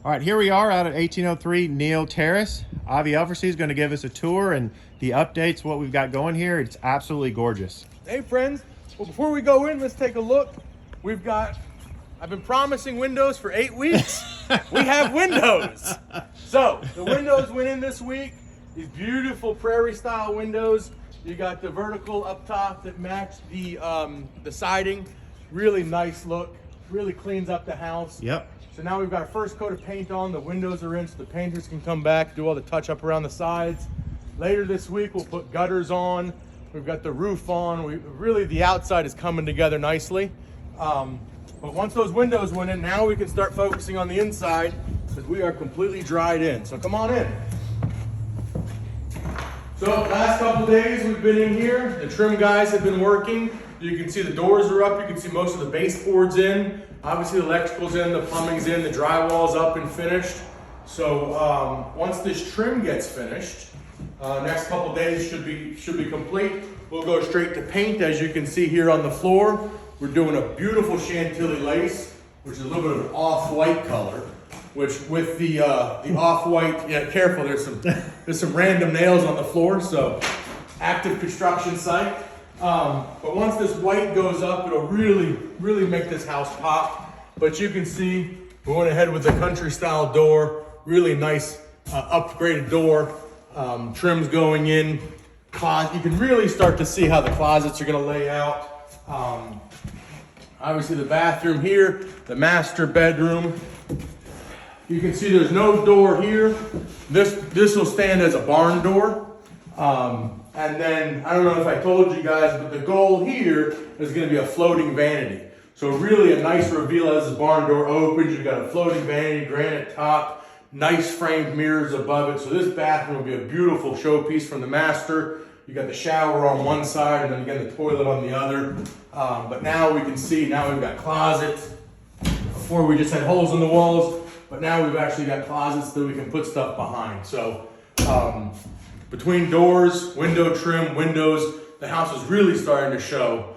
All right, here we are out at 1803 Neal Terrace. Avi Elversey is going to give us a tour and the updates, what we've got going here. It's absolutely gorgeous. Hey friends, well before we go in, let's take a look. I've been promising windows for 8 weeks. We have windows. So the windows went in this week. These beautiful prairie style windows. You got the vertical up top that match the siding. Really nice look, really cleans up the house. Yep. So now we've got our first coat of paint on, the windows are in so the painters can come back, do all the touch up around the sides. Later this week we'll put gutters on, we've got the roof on, really the outside is coming together nicely. But once those windows went in, now we can start focusing on the inside because we are completely dried in. So come on in. So last couple days we've been in here, the trim guys have been working. You can see the doors are up, you can see most of the baseboards in. Obviously the electrical's in, the plumbing's in, the drywall's up and finished. So once this trim gets finished, next couple days should be complete. We'll go straight to paint, as you can see here on the floor. We're doing a beautiful Chantilly lace, which is a little bit of an off-white color, which with the off-white, yeah, careful, there's some random nails on the floor, so active construction site. But once this white goes up, it'll really make this house pop. But you can see we went ahead with the country style door, really nice upgraded door, trims going in, closet. You can really start to see how the closets are gonna lay out. Obviously the bathroom here, the master bedroom. You can see there's no door here. This will stand as a barn door. And then, I don't know if I told you guys, but the goal here is gonna be a floating vanity. So really a nice reveal as the barn door opens. You've got a floating vanity, granite top, nice framed mirrors above it. So this bathroom will be a beautiful showpiece from the master. You got the shower on one side and then again the toilet on the other. But now we can see, now we've got closets. Before we just had holes in the walls, but now we've actually got closets that we can put stuff behind. So between doors, window trim, windows, the house is really starting to show.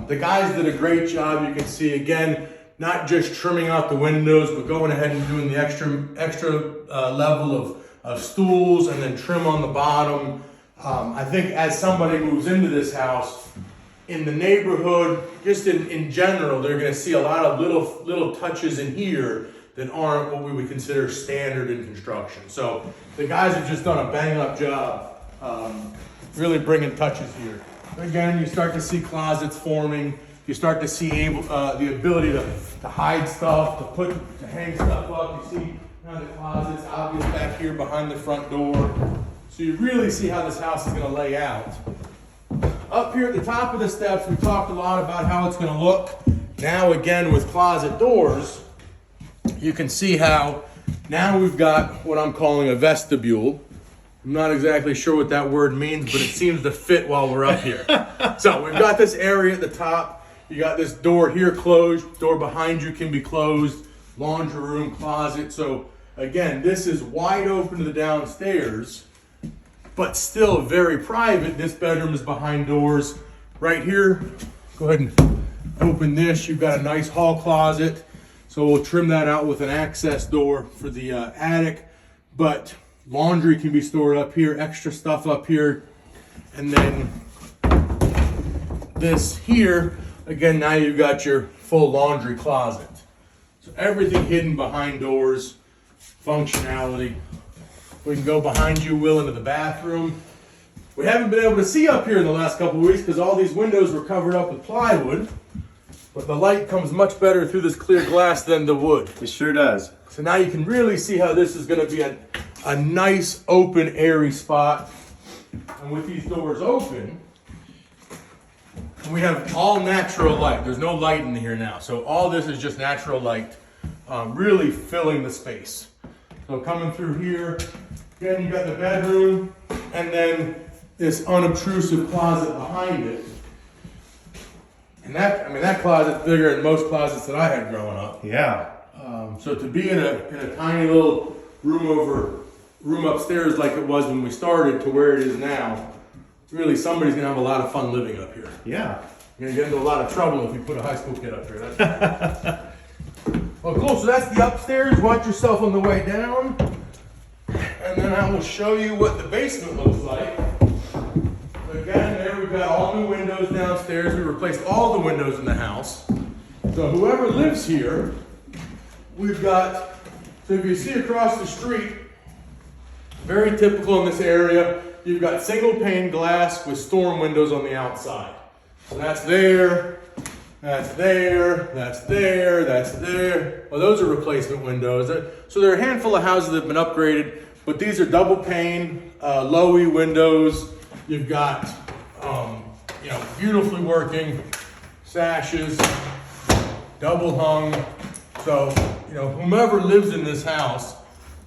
The guys did a great job. You can see again, not just trimming out the windows, but going ahead and doing the extra level of stools and then trim on the bottom. I think as somebody moves into this house, in the neighborhood, just in general, they're gonna see a lot of little touches in here that aren't what we would consider standard in construction. So the guys have just done a bang up job, really bringing touches here. Again, you start to see closets forming. You start to see the ability to hide stuff, to hang stuff up. You see now the closets obvious back here behind the front door. So you really see how this house is gonna lay out. Up here at the top of the steps, we talked a lot about how it's gonna look. Now again, with closet doors, you can see how now we've got what I'm calling a vestibule. I'm not exactly sure what that word means, but it seems to fit while we're up here. So we've got this area at the top. You got this door here closed, door behind you can be closed, laundry room, closet. So again, this is wide open to the downstairs, but still very private. This bedroom is behind doors. Right here, go ahead and open this. You've got a nice hall closet. So we'll trim that out with an access door for the attic, but laundry can be stored up here, extra stuff up here. And then this here, again, now you've got your full laundry closet. So everything hidden behind doors, functionality. We can go behind you, Will, into the bathroom. We haven't been able to see up here in the last couple of weeks because all these windows were covered up with plywood. But the light comes much better through this clear glass than the wood. It sure does. So now you can really see how this is going to be a nice, open, airy spot. And with these doors open, we have all natural light. There's no light in here now. So all this is just natural light, really filling the space. So coming through here, again, you got the bedroom, and then this unobtrusive closet behind it. And that closet's bigger than most closets that I had growing up. Yeah. So to be in a tiny little room upstairs like it was when we started to where it is now, really somebody's gonna have a lot of fun living up here. Yeah. You're gonna get into a lot of trouble if you put a high school kid up here. Oh, cool. So that's the upstairs. Watch yourself on the way down. And then I will show you what the basement looks like. So again, there we've got all new windows downstairs. We replaced all the windows in the house. So whoever lives here, we've got, so if you see across the street, very typical in this area, you've got single pane glass with storm windows on the outside. So that's there, that's there, that's there, that's there. Well, those are replacement windows. So there are a handful of houses that have been upgraded, but these are double pane, low-E windows. You've got, beautifully working sashes, double hung. So, whomever lives in this house,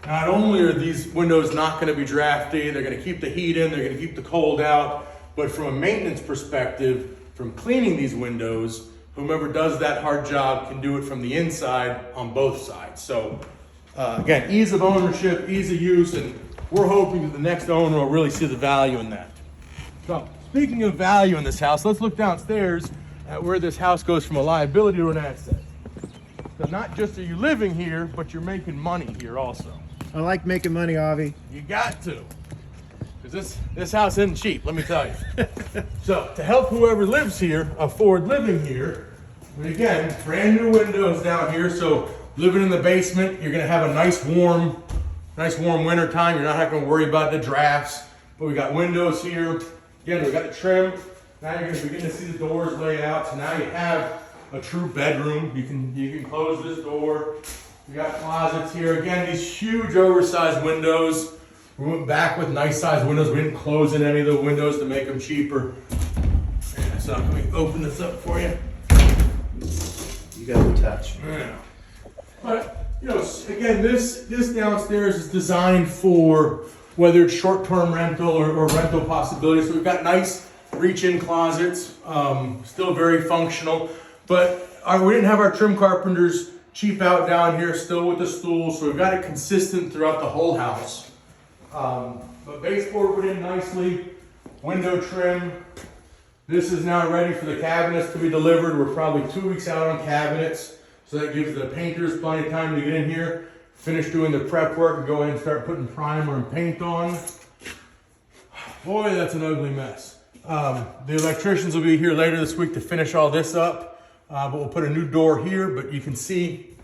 not only are these windows not going to be drafty, they're going to keep the heat in, they're going to keep the cold out, but from a maintenance perspective, from cleaning these windows, whomever does that hard job can do it from the inside on both sides. So again, ease of ownership, ease of use, and we're hoping that the next owner will really see the value in that. So speaking of value in this house, let's look downstairs at where this house goes from a liability to an asset. So not just are you living here, but you're making money here also. I like making money, Avi. You got to. Because this house isn't cheap, let me tell you. So to help whoever lives here afford living here, but again, brand new windows down here. So living in the basement, you're gonna have a nice warm winter time. You're not gonna worry about the drafts. But we got windows here. Again, we got the trim. Now you're gonna begin to see the doors lay out. So now you have a true bedroom. You can close this door. We got closets here. Again, these huge oversized windows. We went back with nice sized windows. We didn't close in any of the windows to make them cheaper. Yeah, so can we open this up for you? You got the touch. Yeah. But, again, this downstairs is designed for whether it's short-term rental or rental possibilities. So we've got nice reach-in closets, still very functional. But we didn't have our trim carpenters cheap out down here, still with the stools. So we've got it consistent throughout the whole house. But baseboard went in nicely, window trim. This is now ready for the cabinets to be delivered. We're probably 2 weeks out on cabinets. So that gives the painters plenty of time to get in here, finish doing the prep work, and go ahead and start putting primer and paint on. Boy, that's an ugly mess. The electricians will be here later this week to finish all this up. But we'll put a new door here, but you can see,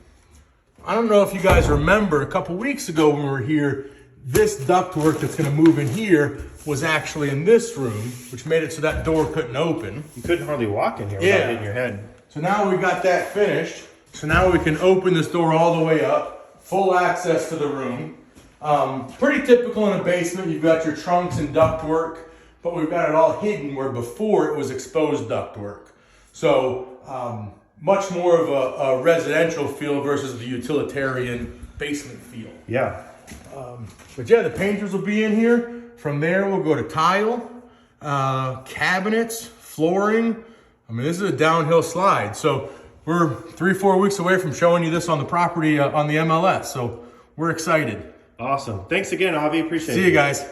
I don't know if you guys remember a couple weeks ago when we were here, this ductwork that's gonna move in here was actually in this room, which made it so that door couldn't open. You couldn't hardly walk in here without hitting your head. So now we got that finished. So now we can open this door all the way up, full access to the room. Pretty typical in a basement, you've got your trunks and ductwork, but we've got it all hidden where before it was exposed ductwork. So much more of a residential feel versus the utilitarian basement feel. Yeah. But yeah, the painters will be in here. From there, we'll go to tile, cabinets, flooring. I mean, this is a downhill slide. So we're 3-4 weeks away from showing you this on the property on the MLS. So we're excited. Awesome. Thanks again, Avi. Appreciate it. See you guys.